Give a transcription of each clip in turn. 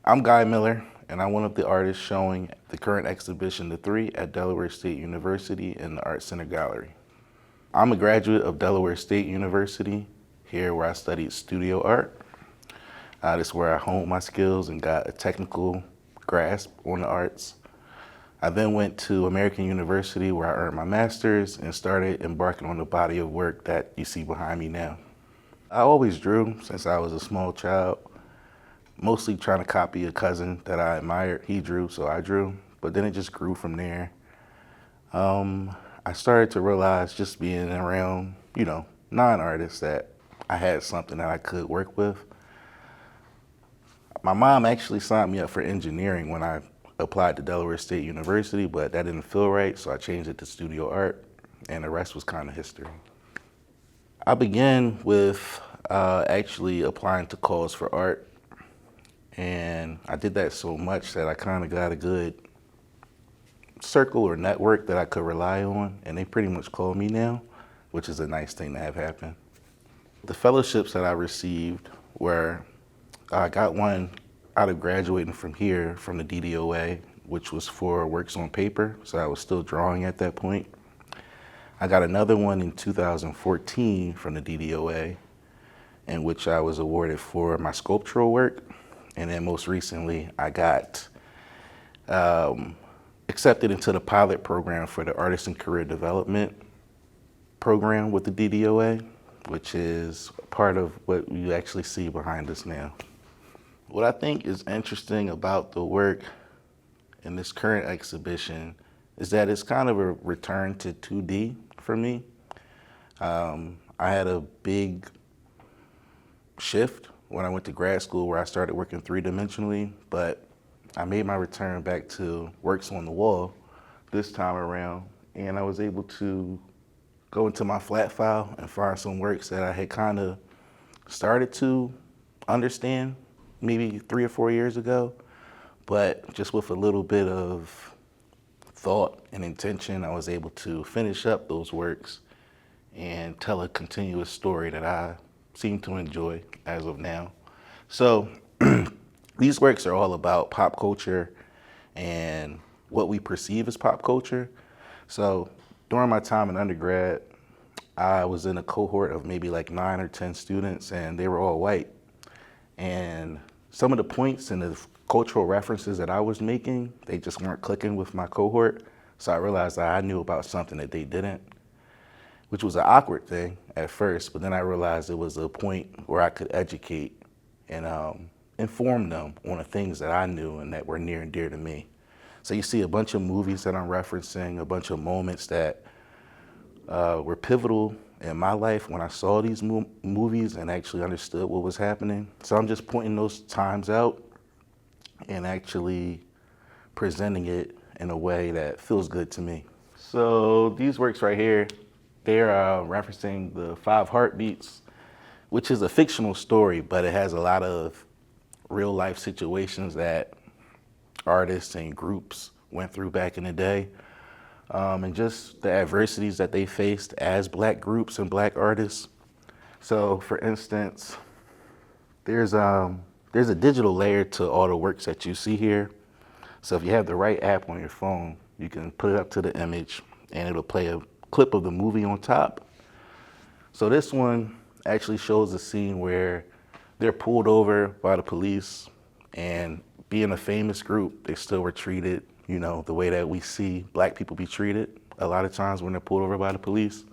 I'm Guy Miller, and I'm one of the artists showing the current exhibition, The Three, at Delaware State University in the Art Center Gallery. I'm a graduate of Delaware State University, here where I studied studio art. This is where I honed my skills and got a technical grasp on the arts. I then went to American University where I earned my master's and started embarking on the body of work that you see behind me now. I always drew since I was a small child, mostly trying to copy a cousin that I admired. He drew, so I drew, but then it just grew from there. I started to realize just being around, non-artists that I had something that I could work with. My mom actually signed me up for engineering when I applied to Delaware State University, but that didn't feel right, so I changed it to studio art, and the rest was kind of history. I began with actually applying to calls for art, and I did that so much that I kind of got a good circle or network that I could rely on, and they pretty much call me now, which is a nice thing to have happen. The fellowships that I received were, I got one out of graduating from here, from the DDOA, which was for works on paper, so I was still drawing at that point. I got another one in 2014 from the DDOA, in which I was awarded for my sculptural work. And then most recently, I got accepted into the pilot program for the Artist and Career Development program with the DDOA, which is part of what you actually see behind us now. What I think is interesting about the work in this current exhibition is that it's kind of a return to 2D for me. I had a big shift when I went to grad school where I started working three-dimensionally, but I made my return back to works on the wall this time around, and I was able to go into my flat file and find some works that I had kind of started to understand maybe 3 or 4 years ago, but just with a little bit of thought and intention, I was able to finish up those works and tell a continuous story that I seem to enjoy as of now. So these works are all about pop culture and what we perceive as pop culture. So during my time in undergrad, I was in a cohort of maybe like 9 or 10 students, and they were all white. And some of the points and the cultural references that I was making, they just weren't clicking with my cohort. So I realized that I knew about something that they didn't, which was an awkward thing at first, but then I realized it was a point where I could educate and inform them on the things that I knew and that were near and dear to me. So you see a bunch of movies that I'm referencing, a bunch of moments that were pivotal in my life when I saw these movies and actually understood what was happening. So I'm just pointing those times out and actually presenting it in a way that feels good to me. So these works right here, they're referencing the 5 Heartbeats, which is a fictional story, but it has a lot of real life situations that artists and groups went through back in the day. And just the adversities that they faced as Black groups and Black artists. So for instance, there's a digital layer to all the works that you see here. So if you have the right app on your phone, you can put it up to the image and it'll play a clip of the movie on top. So this one actually shows a scene where they're pulled over by the police, and being a famous group, they still were treated the way that we see Black people be treated a lot of times when they're pulled over by the police.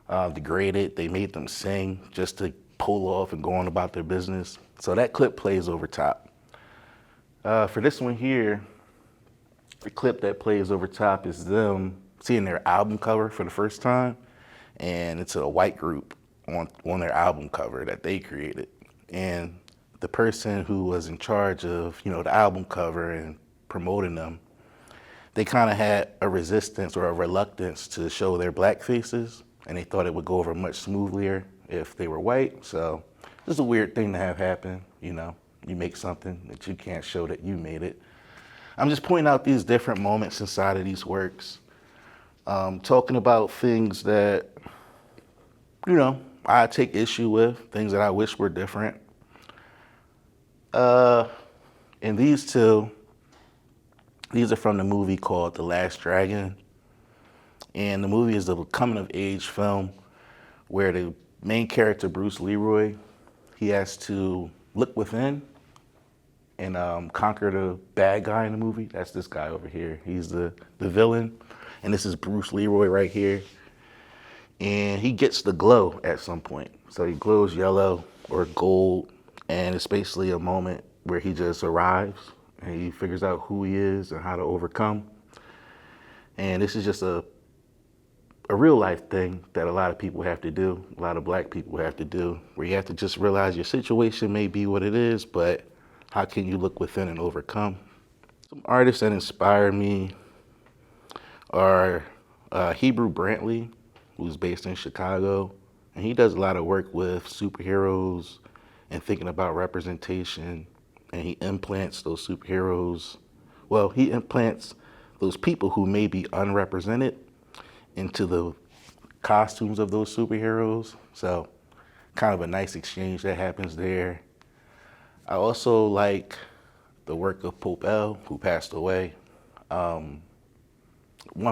Degraded, they made them sing just to pull off and go on about their business. So that clip plays over top. For this one here, the clip that plays over top is them seeing their album cover for the first time, and it's a white group on their album cover that they created. And the person who was in charge of, the album cover and promoting them, they kind of had a resistance or a reluctance to show their Black faces, and they thought it would go over much smoother if they were white. So this is a weird thing to have happen, you make something that you can't show that you made it. I'm just pointing out these different moments inside of these works, talking about things that, I take issue with, things that I wish were different. And these are from the movie called The Last Dragon. And the movie is a coming of age film where the main character, Bruce Leroy, he has to look within and conquer the bad guy in the movie. That's this guy over here. He's the villain. And this is Bruce Leroy right here. And he gets the glow at some point. So he glows yellow or gold. And it's basically a moment where he just arrives and he figures out who he is and how to overcome. And this is just a real life thing that a lot of people have to do, a lot of black people have to do, where you have to just realize your situation may be what it is, but how can you look within and overcome? Some artists that inspire me are Hebrew Brantley, who's based in Chicago, and he does a lot of work with superheroes and thinking about representation, and he implants those superheroes. Well, he implants those people who may be unrepresented into the costumes of those superheroes. So kind of a nice exchange that happens there. I also like the work of Pope L, who passed away. One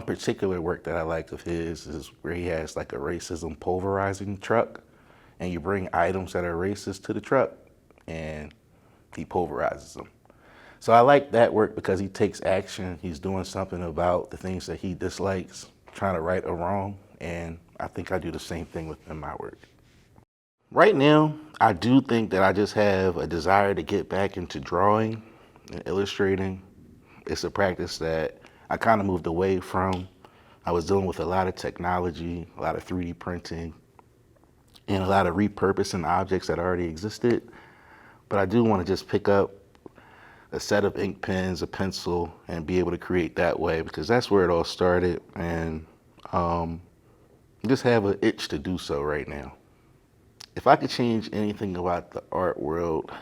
particular work that I like of his is where he has like a racism pulverizing truck, and you bring items that are racist to the truck and he pulverizes them. So I like that work because he takes action. He's doing something about the things that he dislikes, trying to right a wrong, and I think I do the same thing within my work. Right now, I do think that I just have a desire to get back into drawing and illustrating. It's a practice that I kind of moved away from. I was dealing with a lot of technology, a lot of 3D printing, and a lot of repurposing objects that already existed. But I do want to just pick up a set of ink pens, a pencil, and be able to create that way, because that's where it all started, and just have an itch to do so right now. If I could change anything about the art world,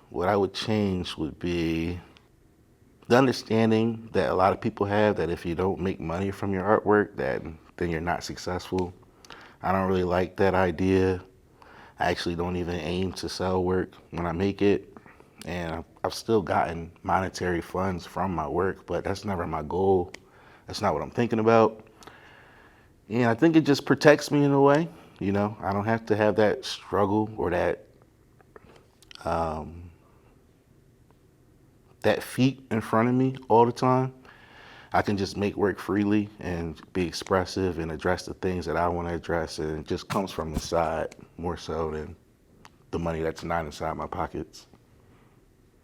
what I would change would be the understanding that a lot of people have that if you don't make money from your artwork, then you're not successful. I don't really like that idea. I actually don't even aim to sell work when I make it. And I've still gotten monetary funds from my work, but that's never my goal. That's not what I'm thinking about. And I think it just protects me in a way. You know, I don't have to have that struggle or that feat in front of me all the time. I can just make work freely and be expressive and address the things that I want to address, and it just comes from inside more so than the money that's not inside my pockets.